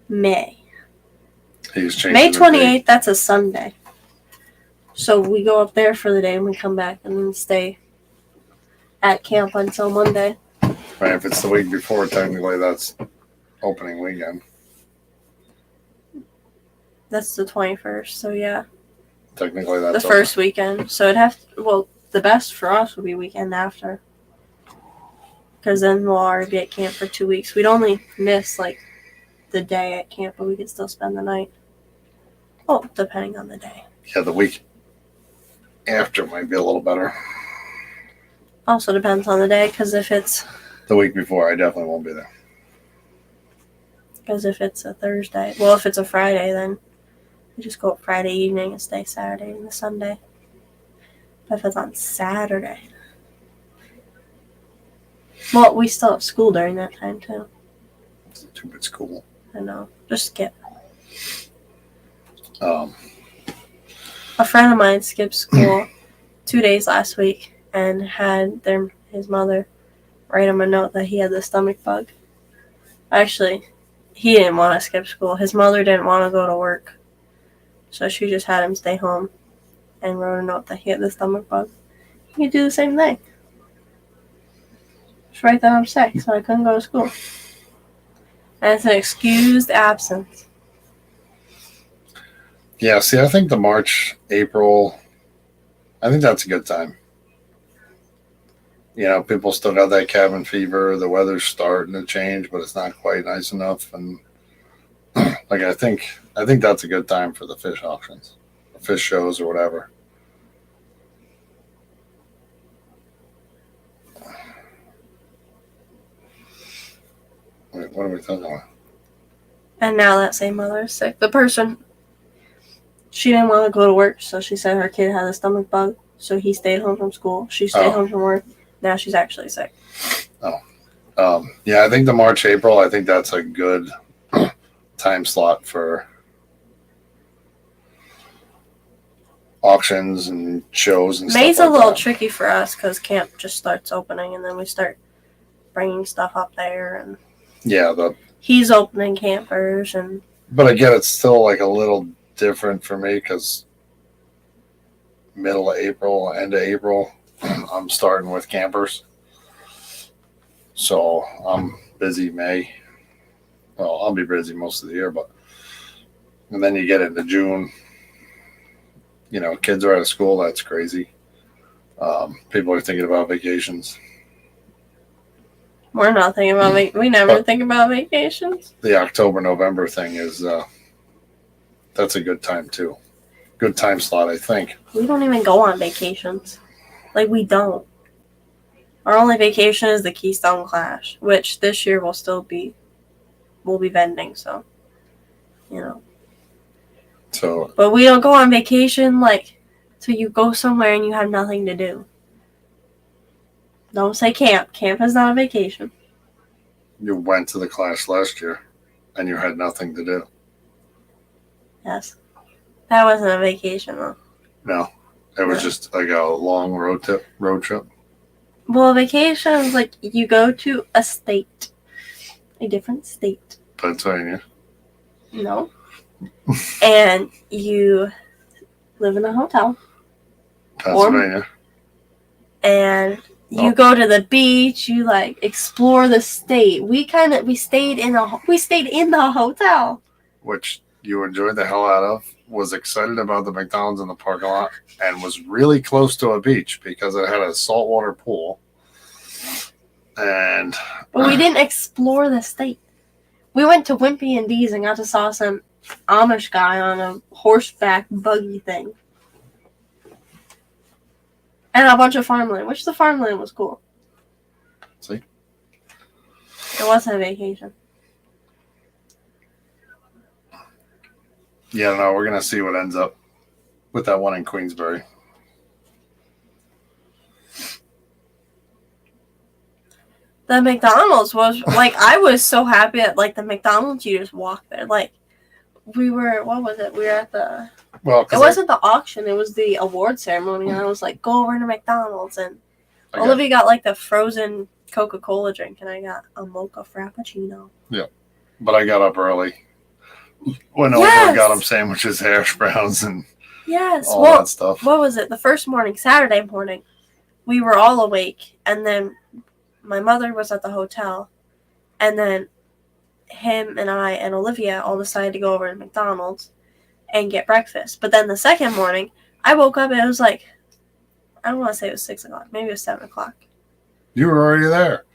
May. He's changing May the 28th, that's a Sunday. So we go up there for the day and we come back and then stay at camp until Monday. date. Right, if it's the week before, technically that's opening weekend. That's the 21st, so yeah. Technically that's The first weekend. So it'd have to, well, the best for us would be weekend after. Because then we'll already be at camp for 2 weeks. We'd only miss, like, the day at camp, but we could still spend the night. Oh, depending on the day. Yeah, the week after might be a little better. Also depends on the day, because if it's The week before, I definitely won't be there. a Thursday, well, if it's a Friday, then we just go up Friday evening and stay Saturday and Sunday. But if it's on Saturday, well, we still have school during that time too. Stupid school. I know. Just skip. Um, A friend of mine skipped school 2 days last week and had his mother write him a note that he had the stomach bug. Actually, he didn't want to skip school. His mother didn't want to go to work. So she just had him stay home and wrote a note that he had the stomach bug. You could do the same thing. Just write that I'm sick, so I couldn't go to school. And it's an excused absence. yeah, see, I think the March, April, I think that's a good time. You know, people still got that cabin fever. The weather's starting to change, but it's not quite nice enough. And like, I think that's a good time for the fish auctions, the fish shows, or whatever. Wait, what are we talking about? And now that same mother is sick. The person, she didn't want to go to work, so she said her kid had a stomach bug. So he stayed home from school. She stayed home from work. Now she's actually sick. Yeah, I think the March, April, I think that's a good time slot for auctions and shows and May's stuff a like little that. tricky for us because camp just starts opening, and then we start bringing stuff up there, and Yeah, he's opening campers, and but again, it's still like a little different for me because middle of April, end of April, I'm starting with campers. So I'm busy May. Well, I'll be busy most of the year, but and then you get into June. You know, kids are out of school. That's crazy. People are thinking about vacations. we're not thinking about we never think about vacations. The October, November thing is that's a good time too. Good time slot, I think. We don't even go on vacations. Like, we don't. Our only vacation is the Keystone Clash, which this year we'll be vending, so, you know. So But we don't go on vacation, like, So you go somewhere and you have nothing to do. Don't say camp. Camp is not a vacation. You went to the class last year and you had nothing to do. Yes. That wasn't a vacation, though. No. It was just like a long road trip. Well, vacation is like you go to a state. A different state. Pennsylvania. No. And you live in a hotel. Pennsylvania. And you go to the beach, you like explore the state. We stayed in the hotel. Which you enjoyed the hell out of, was excited about the McDonald's in the parking lot, and was really close to a beach because it had a saltwater pool. But we didn't explore the state. We went to Wimpy and D's and got to saw some Amish guy on a horseback buggy thing. And a bunch of farmland, which the farmland was cool. See? It wasn't a vacation. Yeah, no, we're going to see what ends up with that one in Queensbury. The McDonald's was, like, I was so happy at, like, the McDonald's, you just walk there. Like, we were, what was it? We were at the, it wasn't the auction, it was the award ceremony, and I was like, go over to McDonald's, and Olivia got, like, the frozen Coca-Cola drink, and I got a mocha frappuccino. Yeah, but I got up early. Went over and got them sandwiches, hash browns, and all that stuff. What was it? The first morning, Saturday morning, we were all awake, and then my mother was at the hotel, and then him and I and Olivia all decided to go over to McDonald's and get breakfast. But then the second morning, I woke up and it was like, I don't want to say it was 6 o'clock. Maybe it was 7 o'clock. You were already there.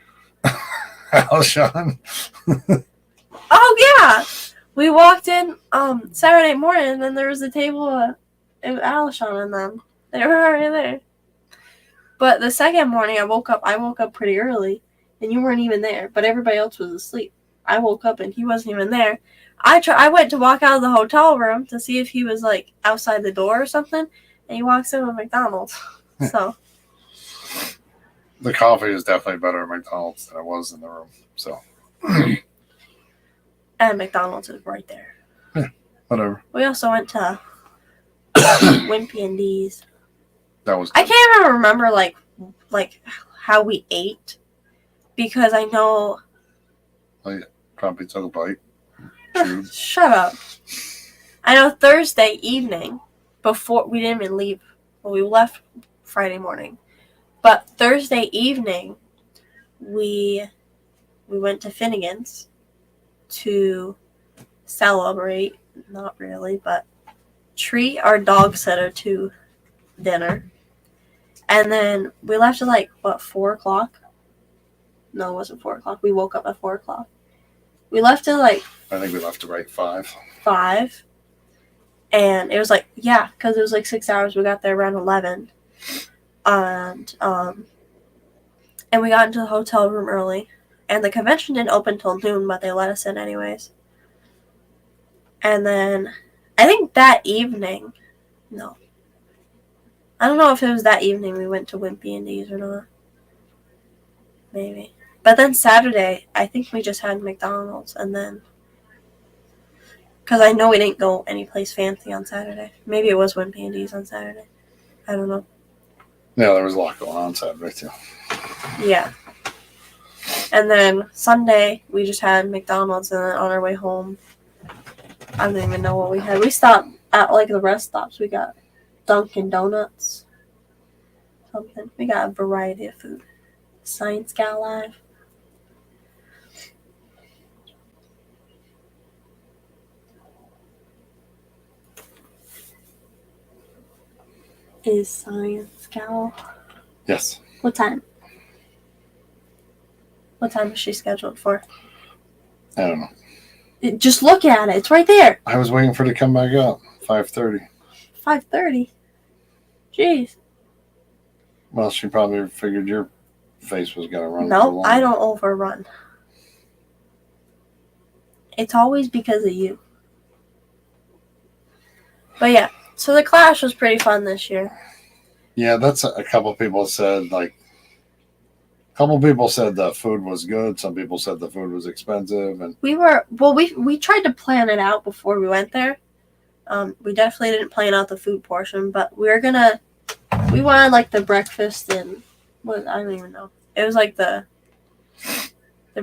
Alshon. Oh, yeah. We walked in Saturday morning, and then there was a table of Alshon and them. They were already there. But the second morning, I woke up pretty early, and you weren't even there. But everybody else was asleep. I woke up, and he wasn't even there. I went to walk out of the hotel room to see if he was, like, outside the door or something, and he walks in with McDonald's. So. The coffee is definitely better at McDonald's than it was in the room. So. And McDonald's is right there. Yeah, whatever. We also went to Wimpy and D's. That was good. I can't even remember like how we ate because I know. Oh, yeah. Probably took a bite. Shut up. I know Thursday evening before we didn't even leave. Well, we left Friday morning, but Thursday evening we went to Finnegan's to celebrate. Not really, but treat our dog sitter to dinner. And then we left at 4 o'clock? No, it wasn't 4 o'clock. We woke up at 4 o'clock. We left at I think we left at 5. 5. And it was because it was 6 hours. We got there around 11. And we got into the hotel room early. And the convention didn't open till noon, but they let us in anyways. And then I think that evening, no. I don't know if it was that evening we went to Wimpy and D's or not. Maybe. But then Saturday, I think we just had McDonald's and then... Because I know we didn't go anyplace fancy on Saturday. Maybe it was Wimpy and D's on Saturday. I don't know. Yeah, there was a lot going on Saturday too. Yeah. And then Sunday, we just had McDonald's and then on our way home, I don't even know what we had. We stopped at the rest stops. We got Dunkin' Donuts. Something. We got a variety of food. Science Gal Live. Is Science Gal? Yes. What time? What time is she scheduled for? I don't know. Just look at it. It's right there. I was waiting for it to come back up. 5:30. 5:30? Jeez. Well, she probably figured your face was going to run. No, I don't overrun. It's always because of you. But yeah, So the Clash was pretty fun this year. Yeah, that's a couple people said, like, a couple people said the food was good. Some people said the food was expensive, and We tried to plan it out before we went there. We definitely didn't plan out the food portion, but we wanted like the breakfast and what I don't even know. It was like the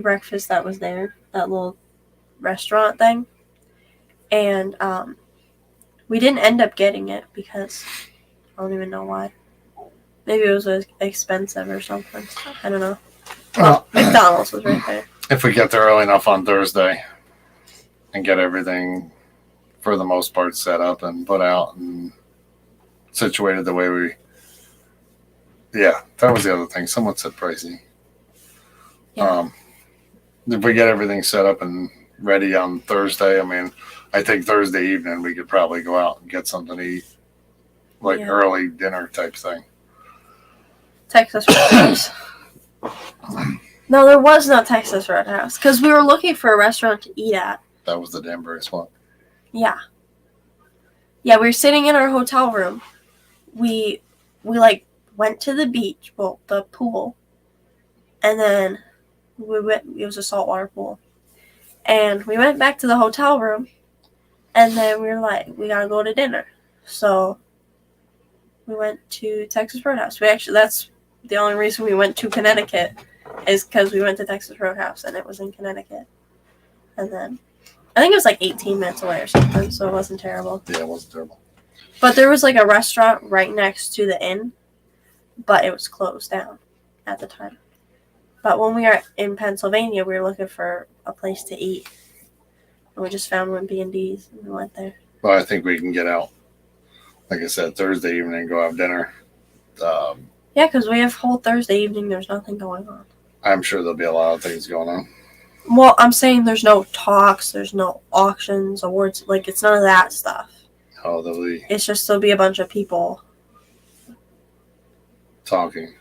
breakfast that was there, that little restaurant thing, and we didn't end up getting it because I don't even know why. Maybe it was expensive or something. I don't know. Well, McDonald's was right there. if we get there early enough on Thursday and get everything for the most part set up and put out and situated the way we. Yeah, that was the other thing. Someone said pricey. Yeah. If we get everything set up and ready on Thursday, I mean, I think Thursday evening we could probably go out and get something to eat, like early dinner type thing. Texas Roadhouse. No, there was no Texas Roadhouse because we were looking for a restaurant to eat at. That was the Danbury spot. Yeah. Yeah, we were sitting in our hotel room. We like went to the beach, well, the pool, and then we went. It was a saltwater pool, and we went back to the hotel room, and then we were like, we gotta go to dinner, so we went to Texas Roadhouse. That's the only reason we went to Connecticut is because we went to Texas Roadhouse, and it was in Connecticut, and then I think it was like 18 minutes away or something, so it wasn't terrible. Yeah, it wasn't terrible. But there was like a restaurant right next to the inn, but it was closed down at the time. But when we were in Pennsylvania, we were looking for a place to eat. And we just found one B&D's and we went there. Well, I think we can get out, like I said, Thursday evening and go have dinner. Yeah, because we have whole Thursday evening. There's nothing going on. I'm sure there'll be a lot of things going on. Well, I'm saying there's no talks. There's no auctions, awards. Like, it's none of that stuff. Oh, there'll be It's just there'll be a bunch of people. talking.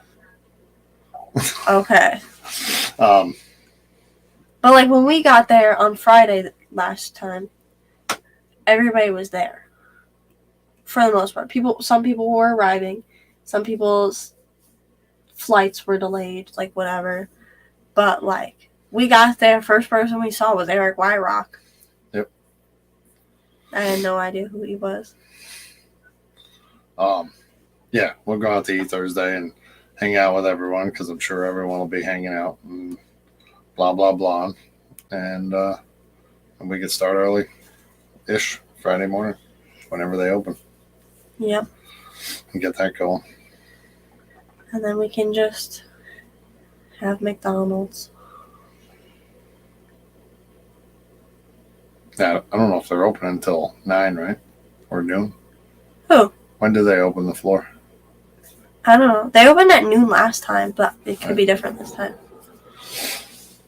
Okay. Um, But, like, when we got there on Friday last time, everybody was there. For the most part. Some people were arriving. Some people's flights were delayed, like, whatever. But, like, we got there, first person we saw was Eric Wyrock. Yep. I had no idea who he was. yeah, we'll go out to eat Thursday and hang out with everyone because I'm sure everyone will be hanging out and blah, blah, blah. And we could start early-ish Friday morning whenever they open Yep. and get that going. And then we can just have McDonald's. Now, I don't know if they're open until 9, right? Or noon. Who? When do they open the floor? I don't know. They opened at noon last time, but it could be different this time.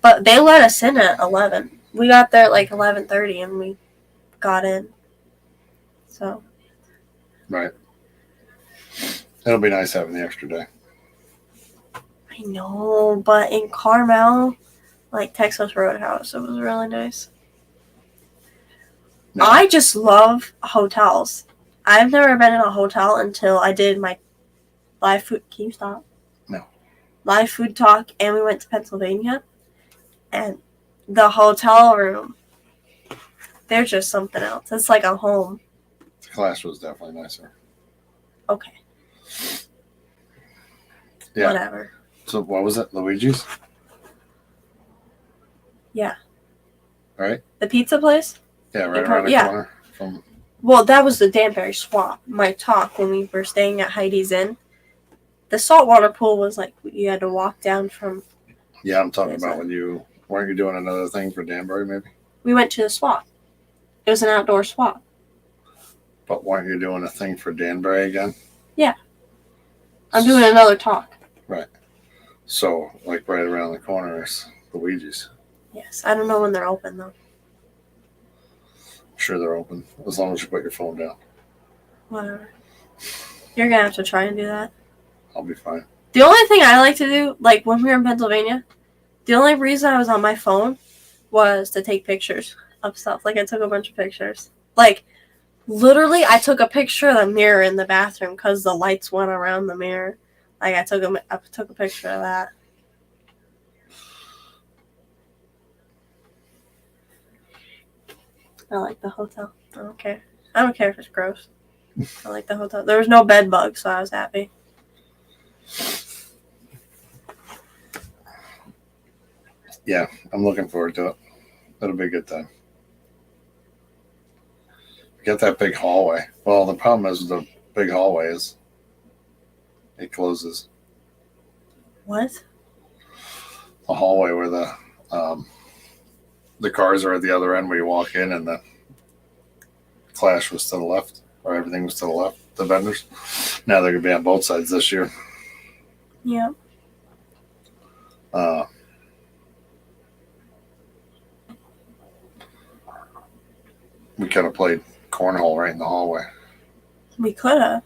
But they let us in at 11. We got there at like 11:30 and we got in. So. Right. It'll be nice having the extra day. I know, but in Carmel, like Texas Roadhouse, it was really nice. No. I just love hotels. I've never been in a hotel until I did my live food. Can you stop? No. Live food talk, and we went to Pennsylvania. And the hotel room, they're just something else. It's like a home. The class was definitely nicer. Okay. Yeah. Whatever. So what was it? Luigi's? Yeah. Right? The pizza place? Yeah, right around the corner from. Well, that was the Danbury Swap. My talk when we were staying at Heidi's Inn. The saltwater pool was like you had to walk down from. Yeah, I'm talking about when you weren't you doing another thing for Danbury maybe? We went to the swap. It was an outdoor swap. But weren't you doing a thing for Danbury again? Yeah. I'm doing another talk. Right. So, like right around the corner is Luigi's. Yes. I don't know when they're open though. I'm sure they're open as long as you put your phone down. Whatever. You're gonna have to try and do that. I'll be fine. The only thing I like to do, like when we were in Pennsylvania, the only reason I was on my phone was to take pictures of stuff. Like I took a bunch of pictures. Like Literally, I took a picture of the mirror in the bathroom because the lights went around the mirror. Like, I took a picture of that. I like the hotel. I don't care. I don't care if it's gross. I like the hotel. There was no bed bugs, so I was happy. Yeah, I'm looking forward to it. That'll be a good time. Get that big hallway. Well, the problem is the big hallway is it closes. What? The hallway where the cars are at the other end where you walk in, and the Clash was to the left, or everything was to the left. The vendors. Now they're gonna be on both sides this year. Yeah. We could have played cornhole right in the hallway We could have.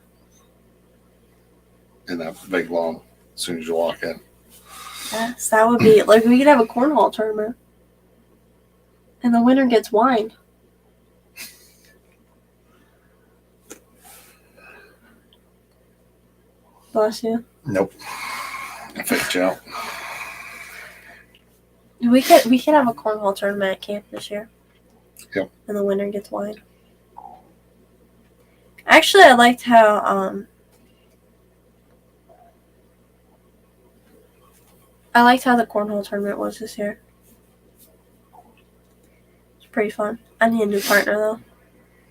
in that big long. As soon as you walk in. Yes, that would be like we could have a cornhole tournament, and the winner gets wine. Bless you. Nope. I faked you out. We could have a cornhole tournament at camp this year. Yep. And the winner gets wine. Actually, I liked how the cornhole tournament was this year. It's pretty fun. I need a new partner though.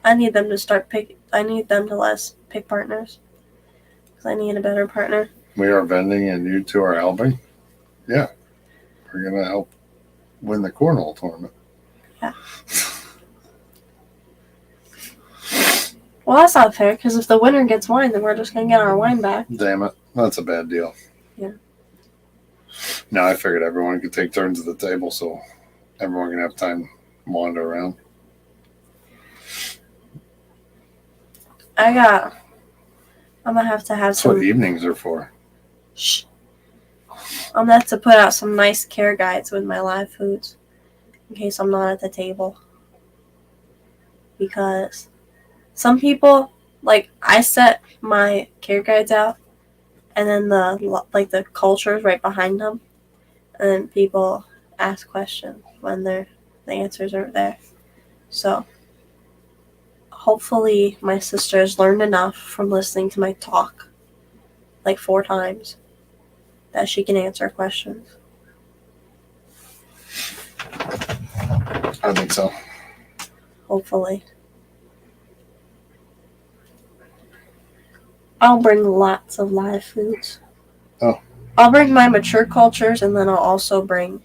I need them to let us pick partners. Because I need a better partner. We are vending and you two are helping. Yeah. We're gonna help win the cornhole tournament. Yeah. Well, that's not fair, because if the winner gets wine, then we're just going to get our wine back. Damn it. That's a bad deal. Yeah. No, I figured everyone could take turns at the table so everyone can have time to wander around. I'm going to have That's what evenings are for. Shh. I'm going to have to put out some nice care guides with my live foods in case I'm not at the table. Because some people, like, I set my care guides out and then the cultures right behind them, and then people ask questions when the answers are there. So hopefully my sister has learned enough from listening to my talk like 4 times that she can answer questions. I think so. Hopefully. I'll bring lots of live foods. Oh. I'll bring my mature cultures, and then I'll also bring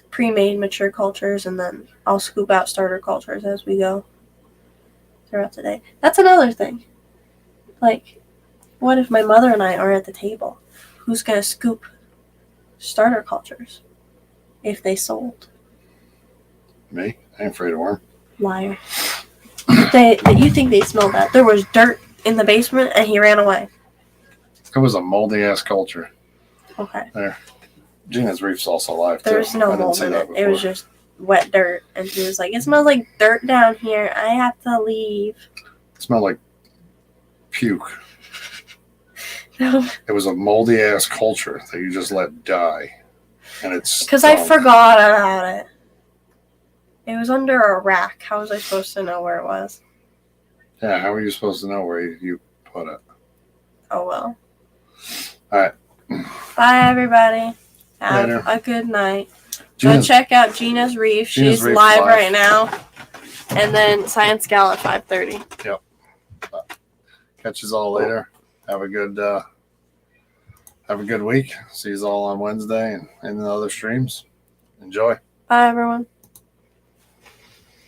pre-made mature cultures, and then I'll scoop out starter cultures as we go throughout the day. That's another thing. Like, what if my mother and I are at the table? Who's going to scoop starter cultures if they sold? Me? I ain't afraid of worm. Liar. You think they smelled that? There was dirt in the basement, and he ran away. It was a moldy ass culture. Okay. There. Gina's Reef's also alive too. There's no I didn't mold say in that it. before. It was just wet dirt, and he was like, "It smells like dirt down here. I have to leave." It smelled like puke. No, It was a moldy ass culture that you just let die, and it's because I forgot about it. It was under a rack. How was I supposed to know where it was? Yeah, how are you supposed to know where you put it? Oh well. All right. Bye, everybody. Have Later. a good night. Gina's- Go check out Gina's Reef. Gina's She's Reef live live. right now. And then Science Gal at 5:30. Catch you all later. Have a good week. See you all on Wednesday and in the other streams. Enjoy. Bye, everyone.